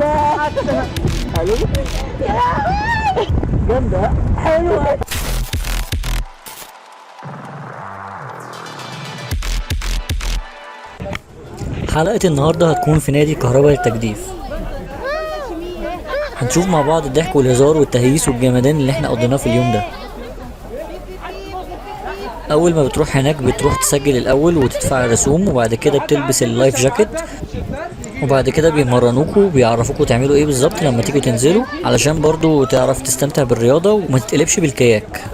حادثة. حلو. يا لهوي جامدة حلوة. حلقة النهاردة هتكون في نادي كهرباء التجديف. هنشوف مع بعض الضحك والهزار والتهييس والجمدان اللي احنا قضيناه في اليوم ده. اول ما بتروح هناك بتروح تسجل الاول وتدفع الرسوم، وبعد كده بتلبس اللايف جاكيت، وبعد كده بيمرنوكوا وبيعرفوكوا تعملوا ايه بالظبط لما تيجوا تنزلوا، علشان برضو تعرف تستمتع بالرياضة وما تتقلبش بالكياك.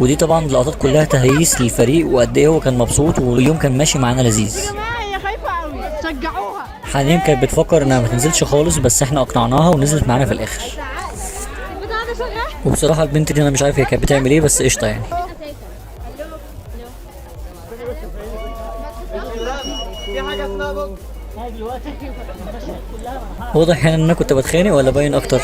ودي طبعا اللقطات كلها تهييس للفريق وقد ايه هو كان مبسوط واليوم كان ماشي معانا لذيذ. هي خايفة قوي، شجعوها. حاليا كانت بتفكر انها ما تنزلش خالص، بس احنا اقنعناها ونزلت معانا في الاخر. وبصراحة البنت دي انا مش عارف هي كانت بتعمل ايه، بس قشطة يعني. واضح هنا ان انا كنت بتخانق ولا باين اكتر؟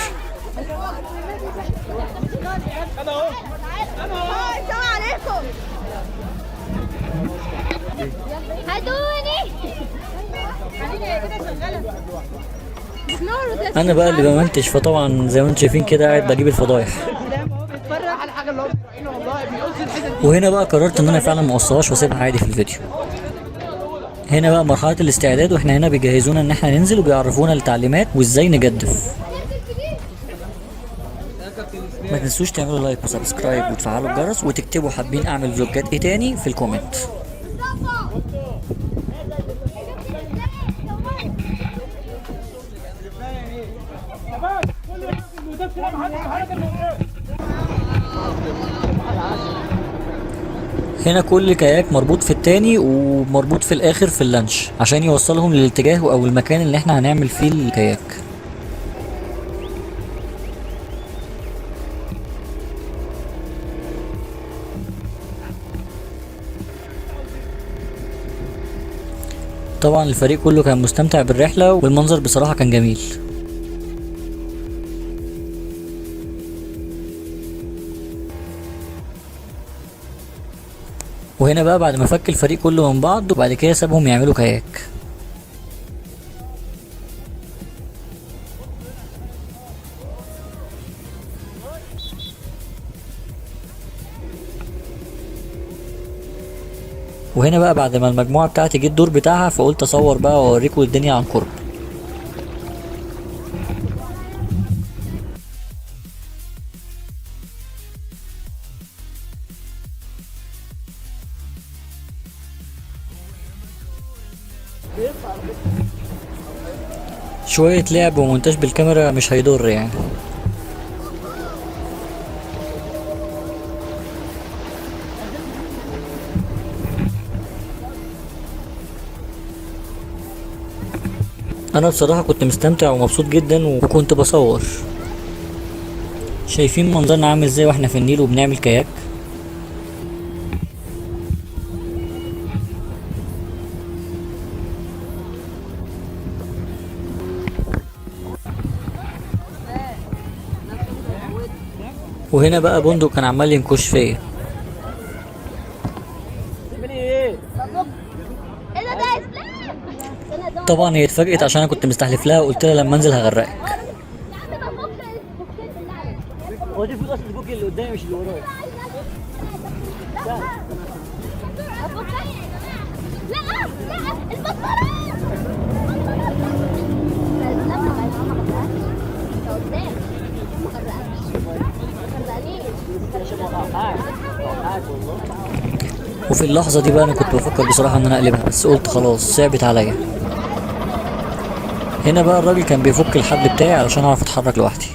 انا بقى اللي بمنتج، فطبعا زي ما انتم شايفين كده قاعد بجيب الفضايح. وهنا بقى قررت ان انا فعلا ما اقصهاش واسيبها عادي في الفيديو. هنا بقى مرحلة الاستعداد، واحنا هنا بيجهزونا ان احنا ننزل وبيعرفونا التعليمات وازاي نجدف. ما تنسوش تعملوا لايك وسبسكرايب وتفعلوا الجرس وتكتبوا حابين اعمل فلوجات ايه تاني في الكومنت. هنا كل كاياك مربوط في التاني ومربوط في الاخر في اللانش عشان يوصلهم للاتجاه او المكان اللي احنا هنعمل فيه الكاياك. طبعا الفريق كله كان مستمتع بالرحلة والمنظر بصراحة كان جميل. وهنا بقى بعد ما فك الفريق كله من بعض وبعد كده سابهم يعملوا كاياك. وهنا بقى بعد ما المجموعة بتاعتي جه الدور بتاعها، فقلت اصور بقى واوريكم الدنيا عن قرب. شوية لعب ومونتاج بالكاميرا مش هيضر يعني. انا بصراحة كنت مستمتع ومبسوط جدا وكنت بصور. شايفين منظرنا عامل ازاي واحنا في النيل وبنعمل كاياك؟ وهنا بقى بندق كان عمال ينكش فيا. طبعا هي اتفاجئت عشان انا كنت مستحلف لها وقلت لها لما انزل هغرقك. هو دي اصل الفوق اللي قدامي مش اللي ورايا. وفي اللحظة دي بقى انا كنت بفكر بصراحة ان انا اقلبها، بس قلت خلاص صعبت عليا. هنا بقى الراجل كان بيفك الحبل بتاعي علشان اعرف اتحرك لوحدي.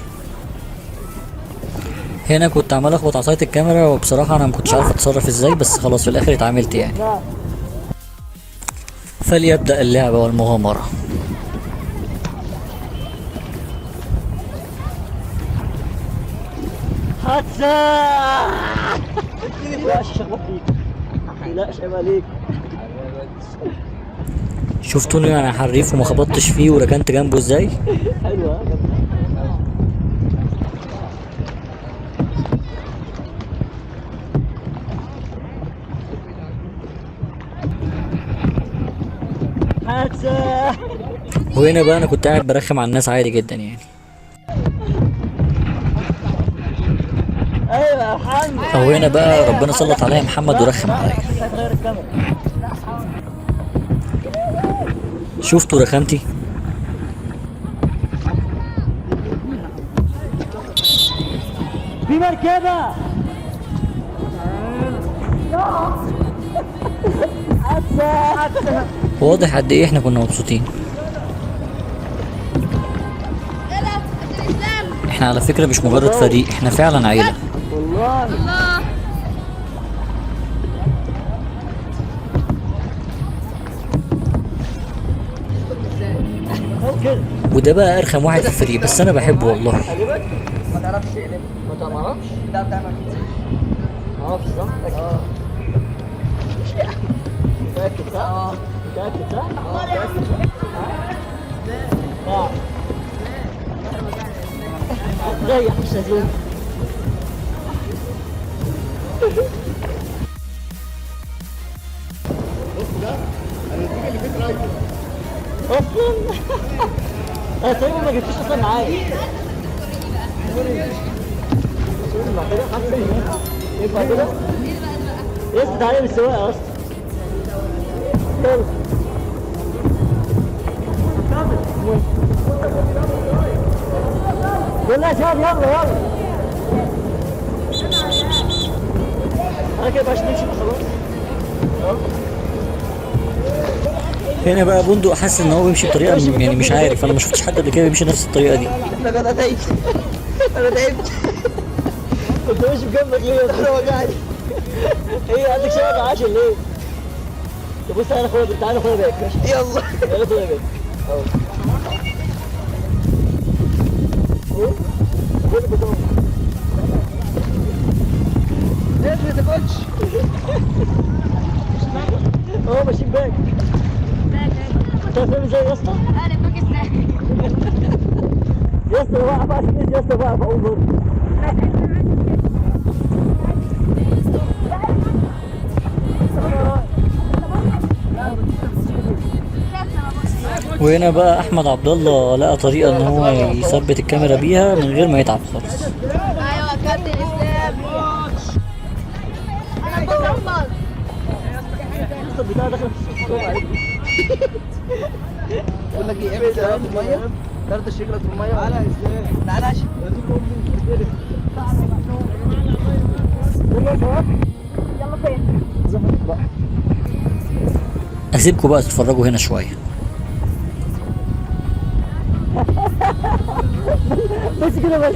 هنا كنت عمال اخبط عصاية الكاميرا وبصراحة انا مكنتش عارف اتصرف ازاي، بس خلاص في الاخر اتعاملت يعني. فليبدأ اللعبة والمغامرة. شفتوني انا حريف وما خبطتش فيه وركنت جنبه ازاي؟ حلوه. وهنا بقى انا كنت قاعد برخم على الناس عادي جدا يعني. ايوه يا محمد. او هنا بقى ربنا سلط عليا محمد ورخم عليا. غير الكاميرا. شفتوا رخامتي؟ في مركبة. واضح قد ايه احنا كنا مبسوطين. احنا على فكرة مش مجرد فريق، احنا فعلا عيلة. والله. وده بقى ارخم واحد في الفريق، بس انا بحبه والله. ما تعرفش تقلب. ما تعرفش؟ لا بتعمل. ما اعرفش صح؟ اه. متأكد صح؟ اه. متأكد صح؟ اه متأكد. اه. ريح مش هزوم. اصلا انا تقريبا ما جبتش اصلا معايا. ينفع كده؟ يس تعالى بالسواقه اصلا. يلا. يلا يا شباب يلا يلا. انا كده باش نمشي خلاص. هنا بقى بندق حاسس ان هو بيمشي بطريقة يعني مش عارف، انا ما شفتش حد قبل كده بيمشي نفس الطريقة دي. انا تعبت. انا تعبت. كنت ماشي بجنبك ليه؟ انا وجعني. ايه عندك شباب عاشر ليه؟ طب بص تعالى خد تعالى خد بالك ماشي؟ يلا يلا خد بالك. اهو. خد البطاقة. ليه ما تاخدش؟ اه ماشيين باك. انت فاهم ازاي يا اسطى؟ انا باكستاني. يا اسطى بقى بقى يا اسطى بقى اول مرة. وهنا بقى احمد عبد الله لقى طريقة ان هو يثبت الكاميرا بيها من غير ما يتعب خالص. ايوه كابتن اسلام. انا بطمن. لسه البتاع داخل في الصوت عليك. بقول لك ايه اعمل كده في الميه. دردش رجلك في الميه. تعالى ازاي؟ تعالى عشان يلا فين؟ زحمة بقى. اسيبكم بقى تتفرجوا هنا شوية. بس كده بس.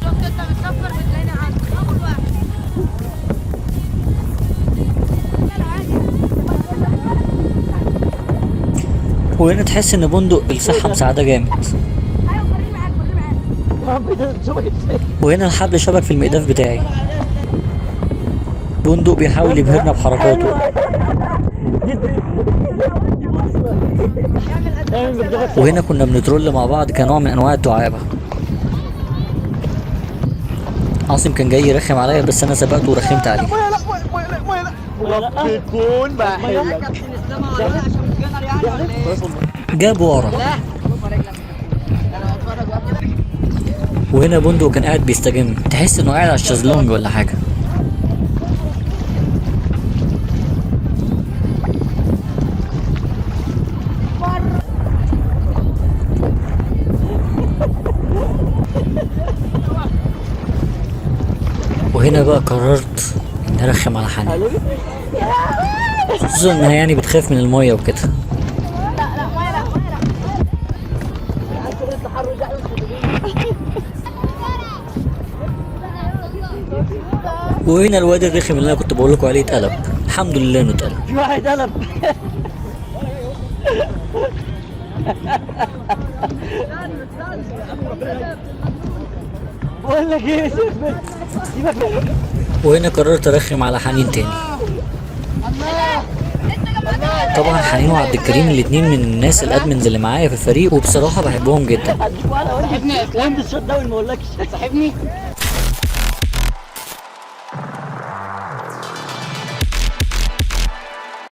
شفت انت بتسفر بتلاقيني عندك اول واحد. وهنا تحس ان بندق الصحة مساعدة جامد. ايوه خليني معاك خليني معاك. يا عم ده شبك ازاي؟ وهنا الحبل شبك في المقداف بتاعي. بندق بيحاول يبهرنا بحركاته. وهنا كنا بنترول مع بعض كنوع من انواع الدعابة. عاصم كان جاي يرخم عليا بس انا سبقته ورخمت عليه. بيكون بحلك. جاب ورا. وهنا بندق كان قاعد بيستجم، تحس انه قاعد على الشازلونج ولا حاجة. وهنا بقى قررت اني ارخم على حنان، خصوصا انها يعني بتخاف من المية وكده. وهنا الواد الرخم اللي انا كنت بقول لكم عليه اتقلب، الحمد لله انه اتقلب. في واحد قلب. بقول لك ايه، سيبك سيبك. وهنا قررت ارخم على حنين تاني. طبعا حنين وعبد الكريم الاتنين من الناس الادمنز اللي معايا في الفريق، وبصراحه بحبهم جدا. هديك واحده صاحبني يا اسلام، الشوط ده ما اقولكش. صاحبني